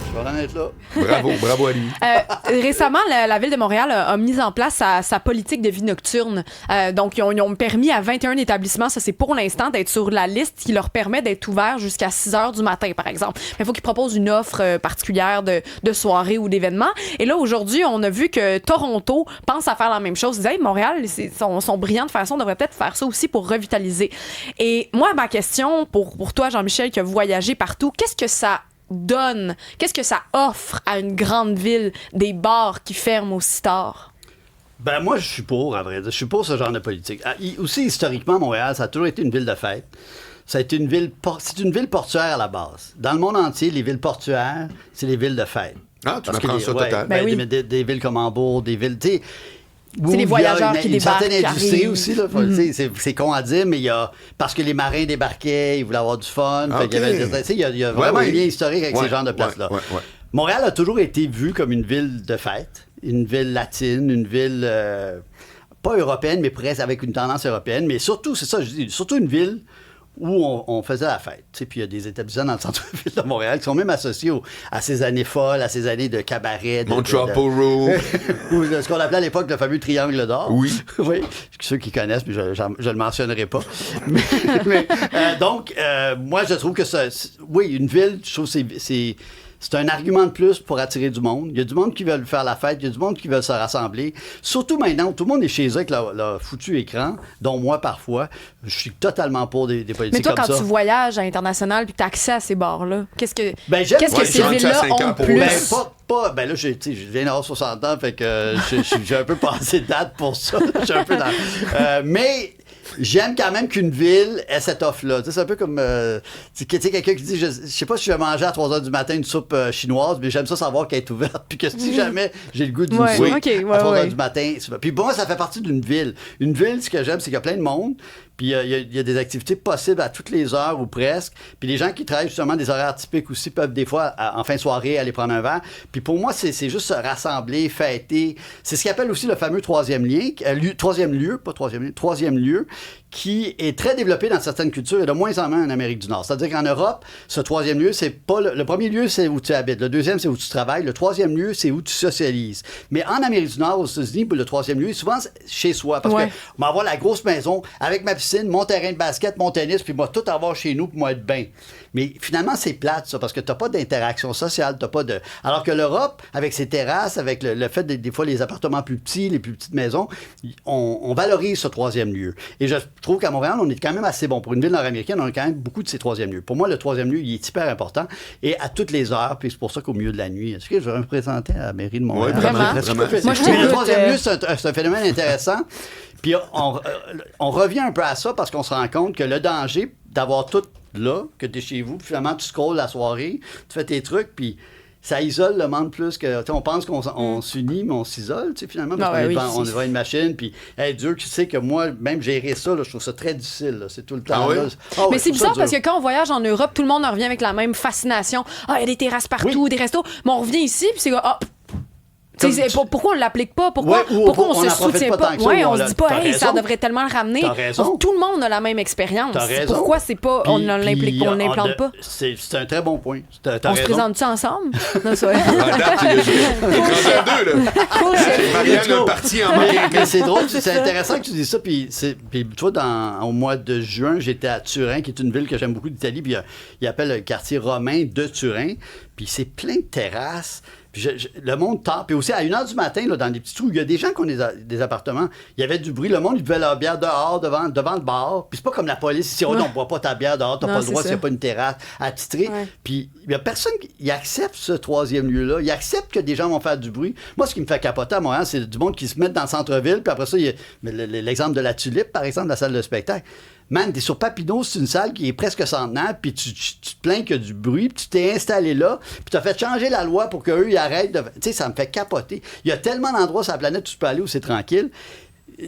Je vais en être là. Bravo à lui. Récemment, la Ville de Montréal a mis en place sa politique de vie nocturne. Donc, ils ont permis à 21 établissements, ça c'est pour l'instant, d'être sur la liste qui leur permet d'être ouverts jusqu'à 6 heures du matin, par exemple. Mais il faut qu'ils proposent une offre particulière de soirée ou d'événement. Et là, aujourd'hui, on a vu que Toronto pense à faire la même chose. Ils disaient, hey, Montréal, sont brillants de faire ça, on devrait peut-être faire ça aussi pour revitaliser. Et moi, ma question pour toi, Jean-Michel, qui a voyagé partout, qu'est-ce que ça donne, qu'est-ce que ça offre à une grande ville, des bars qui ferment aussi tard? Ben moi, je suis pour, à vrai dire. Je suis pour ce genre de politique. Aussi, historiquement, Montréal, ça a toujours été une ville de fête. Ça a été c'est une ville portuaire à la base. Dans le monde entier, les villes portuaires, c'est les villes de fête. Ah, tu m'apprends ça total. Ben oui. Des villes comme Hambourg, des villes, tu sais. C'est les voyageurs qui débarquent. Une certaine industrie arrivent. aussi, là. C'est con à dire, mais il y a. Parce que les marins débarquaient, ils voulaient avoir du fun. Okay. Il y a vraiment un lien historique avec ces genres de places-là. Ouais. Montréal a toujours été vu comme une ville de fête, une ville latine, une ville. Pas européenne, mais presque avec une tendance européenne. Mais surtout, c'est ça, je dis, surtout une ville où on faisait la fête. Puis il y a des établissements dans le centre-ville de Montréal qui sont même associés à ces années folles, à ces années de cabaret. Montreal Row. Ou ce qu'on appelait à l'époque le fameux triangle d'or. Oui. Oui. Ceux qui connaissent, mais je le mentionnerai pas. Donc, moi, je trouve que oui, une ville, je trouve que c'est un argument de plus pour attirer du monde. Il y a du monde qui veut faire la fête, il y a du monde qui veut se rassembler. Surtout maintenant, tout le monde est chez eux avec leur foutu écran, dont moi parfois. Je suis totalement pour des politiques comme ça. Mais toi, quand tu voyages à l'international puis que tu as accès à ces bars-là, qu'est-ce que ces ouais, villes-là ont de plus? Ben là, je viens d'avoir 60 ans, fait que j'ai un peu passé de date pour ça. Je suis un peu dans... mais... J'aime quand même qu'une ville ait cette offre-là. C'est un peu comme quelqu'un qui dit je sais pas si je vais manger à 3 h du matin une soupe chinoise, mais j'aime ça savoir qu'elle est ouverte. Puis que si jamais j'ai le goût d'une soupe à 3 h du matin. Puis bon, ça fait partie d'une ville. Une ville, ce que j'aime, c'est qu'il y a plein de monde. Puis il y a des activités possibles à toutes les heures ou presque. Puis les gens qui travaillent justement des horaires typiques aussi peuvent des fois, en fin de soirée, aller prendre un verre. Puis pour moi, c'est juste se rassembler, fêter. C'est ce qu'ils appellent aussi le fameux troisième lieu, qui est très développé dans certaines cultures et de moins en moins en Amérique du Nord. C'est-à-dire qu'en Europe, ce troisième lieu, c'est pas... Le premier lieu, c'est où tu habites. Le deuxième, c'est où tu travailles. Le troisième lieu, c'est où tu socialises. Mais en Amérique du Nord, aux États-Unis, le troisième lieu, souvent, c'est chez soi. Parce que on va avoir la grosse maison avec ma piscine, mon terrain de basket, mon tennis, puis moi, tout avoir chez nous pour moi être bien. Mais finalement, c'est plate, ça, parce que t'as pas d'interaction sociale, t'as pas de... Alors que l'Europe, avec ses terrasses, avec le fait des fois les appartements plus petits, les plus petites maisons, on valorise ce troisième lieu. Et je trouve qu'à Montréal, on est quand même assez bon. Pour une ville nord-américaine, on a quand même beaucoup de ces troisième lieux. Pour moi, le troisième lieu, il est hyper important. Et à toutes les heures, puis c'est pour ça qu'au milieu de la nuit, est-ce que je vais me présenter à la mairie de Montréal? Oui, vraiment. Moi, Mais le troisième lieu, c'est un phénomène intéressant. Puis on revient un peu à ça parce qu'on se rend compte que le danger d'avoir tout là, que tu es chez vous, puis finalement, tu scrolles la soirée, tu fais tes trucs, puis ça isole le monde plus que... On pense qu'on s'unit, mais on s'isole, finalement, parce qu'on est devant une machine, puis Dieu, tu sais que moi, même gérer ça, là, je trouve ça très difficile. Là, c'est tout le temps. Mais c'est bizarre parce que quand on voyage en Europe, tout le monde en revient avec la même fascination. Il y a des terrasses partout, des restos. Mais on revient ici, puis c'est... pourquoi on ne l'applique pas? Pourquoi on se soutient pas? On se dit pas, ça devrait tellement le ramener. Tout le monde a la même expérience. Pourquoi c'est pas, on ne l'implique pas, on ne l'implante pas? C'est un très bon point. On se présente-tu ensemble? Non, c'est Marianne a parti en main. Mais c'est drôle, c'est intéressant que tu dises ça. Puis tu vois, au mois de juin, j'étais à Turin, qui est une ville que j'aime beaucoup d'Italie. Puis il appelle le quartier romain de Turin. Puis c'est plein de terrasses. Puis le monde tard. Puis aussi, à 1 h du matin, là, dans des petits trous, il y a des gens qui ont des appartements. Il y avait du bruit. Le monde, ils buvaient leur bière dehors, devant le bar. Puis c'est pas comme la police. Ici, non, on boit pas ta bière dehors. T'as pas le droit s'il n'y a pas une terrasse à titrer. Puis il y a personne qui accepte ce troisième lieu-là. Il accepte que des gens vont faire du bruit. Moi, ce qui me fait capoter à Montréal, c'est du monde qui se met dans le centre-ville. Puis après ça, il y a l'exemple de la Tulipe, par exemple, la salle de spectacle. Man, t'es sur Papineau, c'est une salle qui est presque centenaire, puis tu te plains qu'il y a du bruit, puis tu t'es installé là, puis tu as fait changer la loi pour qu'eux, ils arrêtent de... Tu sais, ça me fait capoter. Il y a tellement d'endroits sur la planète où tu peux aller où c'est tranquille.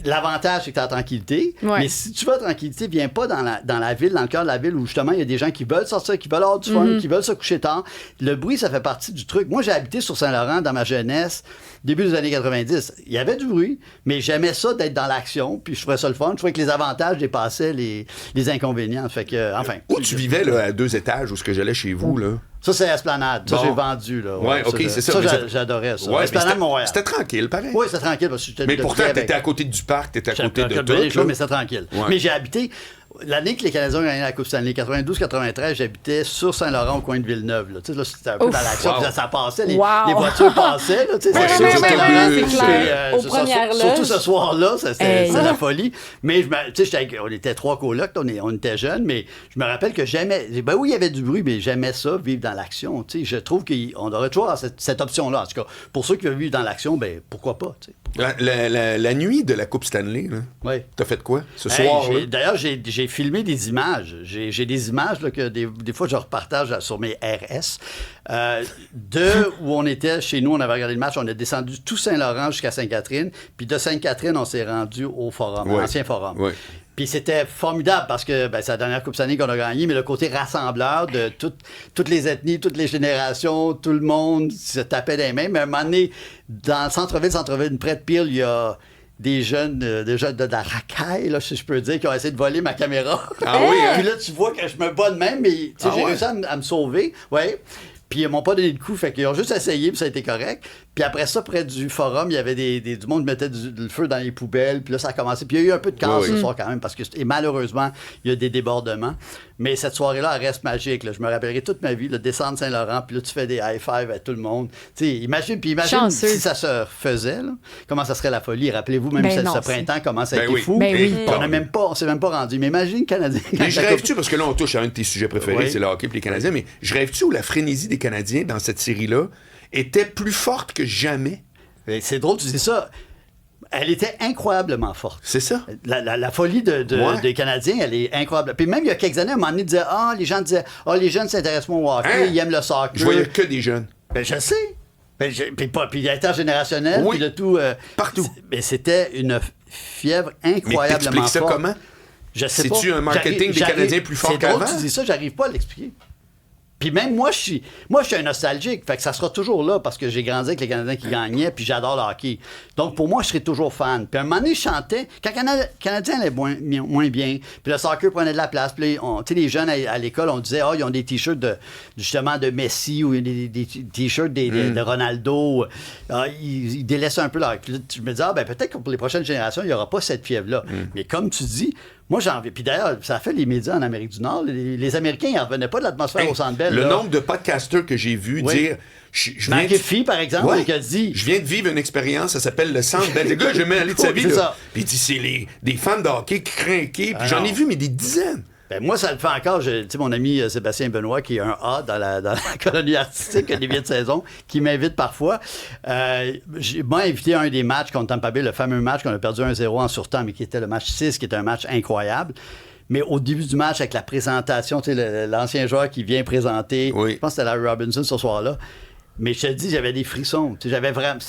L'avantage, c'est que tu as la tranquillité. Mais si tu veux la tranquillité, viens pas dans la ville, dans le cœur de la ville où justement il y a des gens qui veulent sortir, qui veulent avoir du fun, qui veulent se coucher tard. Le bruit, ça fait partie du truc. Moi, j'ai habité sur Saint-Laurent dans ma jeunesse, début des années 90. Il y avait du bruit, mais j'aimais ça d'être dans l'action, puis je trouvais ça le fun. Je trouvais que les avantages dépassaient les inconvénients. Fait que, enfin. Où tu vivais là, à 2 étages, où ce que j'allais chez vous, là? Ça, c'est Esplanade. Ça, Bon. j'ai vendu. Là. Ouais, OK, c'est ça. Ça, j'adorais ça. Ouais, Esplanade, Montréal. C'était tranquille, pareil. Oui, c'était tranquille. Parce que j'étais Mais de pourtant, près t'étais avec- à côté du parc, t'étais à côté de J'avais tout. les choses, là. mais c'était tranquille. Ouais. Mais j'ai habité... L'année que les Canadiens ont gagné la Coupe Stanley, 92-93, j'habitais sur Saint-Laurent, au coin de Villeneuve. Là. Tu sais, là, c'était un peu Ouf. dans l'action. Wow. Puis ça passait, les Wow. voitures passaient. Là, tu sais, Ouais, c'était- ouais, c'était- ouais, c'est puis, clair. Aux c'est ça, premières surtout loges. ce soir-là, c'était Hey. la folie. Mais tu sais, on était 3 colocs, on était jeunes, mais je me rappelle que j'aimais... Ben oui, il y avait du bruit, mais j'aimais ça, vivre dans l'action. Tu sais, je trouve qu'on devrait toujours avoir cette option-là. En tout cas, pour ceux qui veulent vivre dans l'action, ben pourquoi pas, tu sais. La nuit de la Coupe Stanley, là, Ouais. t'as fait quoi ce Hey, soir-là? D'ailleurs, j'ai filmé des images. J'ai des images là, que des fois je repartage sur mes RS. De où on était chez nous, on avait regardé le match, on est descendu tout Saint-Laurent jusqu'à Sainte-Catherine. Puis de Sainte-Catherine, on s'est rendu au Forum, Ouais. l'ancien Forum. Ouais. Puis c'était formidable parce que c'est la dernière Coupe Stanley qu'on a gagnée, mais le côté rassembleur de toutes les ethnies, toutes les générations, tout le monde se tapait des mains. Mais à un moment donné, dans le centre-ville, près de Peel, il y a des jeunes de la racaille, là, si je peux dire, qui ont essayé de voler ma caméra. Ah oui, hein? Puis là, tu vois que je me bats de même, mais tu sais, Ah j'ai ouais? réussi à me sauver. Ouais. Puis ils m'ont pas donné de coup, fait qu'ils ont juste essayé, puis ça a été correct. Puis après ça, près du forum, il y avait du monde qui mettait du feu dans les poubelles, puis là, ça a commencé. Puis il y a eu un peu de chaos Oui, ce oui. soir quand même, parce que et malheureusement, il y a des débordements. Mais cette soirée-là, elle reste magique. Là. Je me rappellerai toute ma vie, le descendre Saint-Laurent, puis là, tu fais des high-five à tout le monde. Tu sais, imagine Chanceux. si ça se faisait, là, comment ça serait la folie. Rappelez-vous, même Ben non, ce printemps, comment ça a Ben été oui. fou. Ben oui. On s'est même pas rendu. Mais imagine le Canadien. Mais je rêve-tu, parce que là, on touche à un de tes sujets préférés, Oui. c'est le hockey et les Canadiens, mais je rêve-tu où la frénésie des Canadiens dans cette série-là était plus forte que jamais? C'est drôle, tu dis ça. Elle était incroyablement forte. C'est ça? La folie Ouais. des Canadiens, elle est incroyable. Puis même il y a quelques années, à un moment donné, les gens disaient les jeunes s'intéressent moins au hockey, Hein? ils aiment le soccer. Je voyais que des jeunes. Ben, je sais. Puis l'intergénérationnel, Oui. puis le tout. Partout. Mais c'était une fièvre Mais incroyablement t'expliques ça forte. comment? Je sais pas. C'est-tu un marketing des Canadiens plus fort C'est drôle, qu'avant? tu dis ça, j'arrive pas à l'expliquer. Puis même moi, je suis un nostalgique. Fait que ça sera toujours là parce que j'ai grandi avec les Canadiens qui gagnaient, puis j'adore le hockey. Donc pour moi, je serai toujours fan. Puis à un moment donné, je chantais. Quand le Canadien allait moins bien, puis le soccer prenait de la place, puis là, tu sais, les jeunes à l'école, on disait, ils ont des t-shirts justement de Messi ou des t-shirts de Ronaldo. Ils délaissent un peu leur. Puis là, je me dis, peut-être que pour les prochaines générations, il n'y aura pas cette fièvre-là. Mais comme tu dis, moi, j'ai envie. Puis d'ailleurs, ça a fait les médias en Amérique du Nord. Les Américains, ils n'en revenaient pas de l'atmosphère au Centre Bell. Le là. nombre de podcasters que j'ai vus Oui. dire... Je viens Marc Effy, par exemple, Ouais. qui a dit... Je viens de vivre une expérience, ça s'appelle le Centre Bell. Le gars, j'ai jamais allé de sa vie. C'est là. ça. Puis il dit, c'est des fans de hockey crinqués. Puis Ah j'en ai non. vu, mais des dizaines. Ben, moi, ça le fait encore. Tu sais, mon ami Sébastien Benoît, qui est un A dans la colonie artistique des vieux de saison, qui m'invite parfois. M'a invité à un des matchs contre Tampa Bay, le fameux match qu'on a perdu 1-0 en surtemps, mais qui était le match 6, qui était un match incroyable. Mais au début du match, avec la présentation, tu sais, l'ancien joueur qui vient présenter, Oui. je pense que c'était Larry Robinson ce soir-là. Mais je te dis, j'avais des frissons. Tu sais, j'avais vraiment.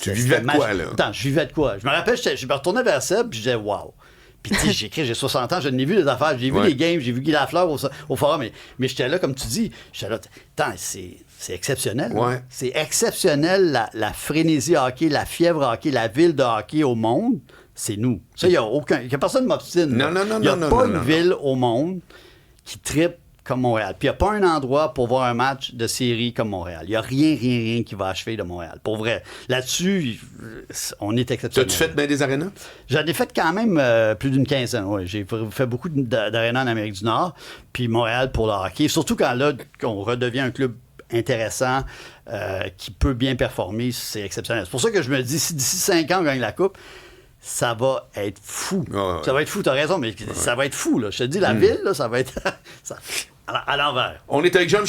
Tu vivais de quoi, là? Attends, je vivais de quoi? Je me rappelle, je me retournais vers Seb, puis je disais, waouh. Puis, tu sais, j'ai 60 ans, je n'ai vu des affaires, j'ai vu Ouais. les games, j'ai vu Guy Lafleur au forum, mais j'étais là, comme tu dis, j'étais là, attends, c'est exceptionnel. là. Ouais. C'est exceptionnel, la frénésie hockey, la fièvre hockey, la ville de hockey au monde, c'est nous. Ça, il n'y a personne qui m'obstine. Non, là. non, non, Il n'y a non, pas non, une non. ville au monde qui trippe comme Montréal. Puis il n'y a pas un endroit pour voir un match de série comme Montréal. Il n'y a rien qui va achever de Montréal. Pour vrai. Là-dessus, on est exceptionnel. T'as-tu fait bien des arénas? J'en ai fait quand même plus d'une quinzaine, oui. J'ai fait beaucoup d'arénas en Amérique du Nord, puis Montréal pour le hockey. Surtout quand là, on redevient un club intéressant, qui peut bien performer, c'est exceptionnel. C'est pour ça que je me dis, si d'ici 5 ans, on gagne la Coupe, ça va être fou. Ouais, ouais. Ça va être fou, t'as raison, mais ça va être fou. Là. Je te dis, la ville, là, ça va être à l'envers. On est avec Jean-Michel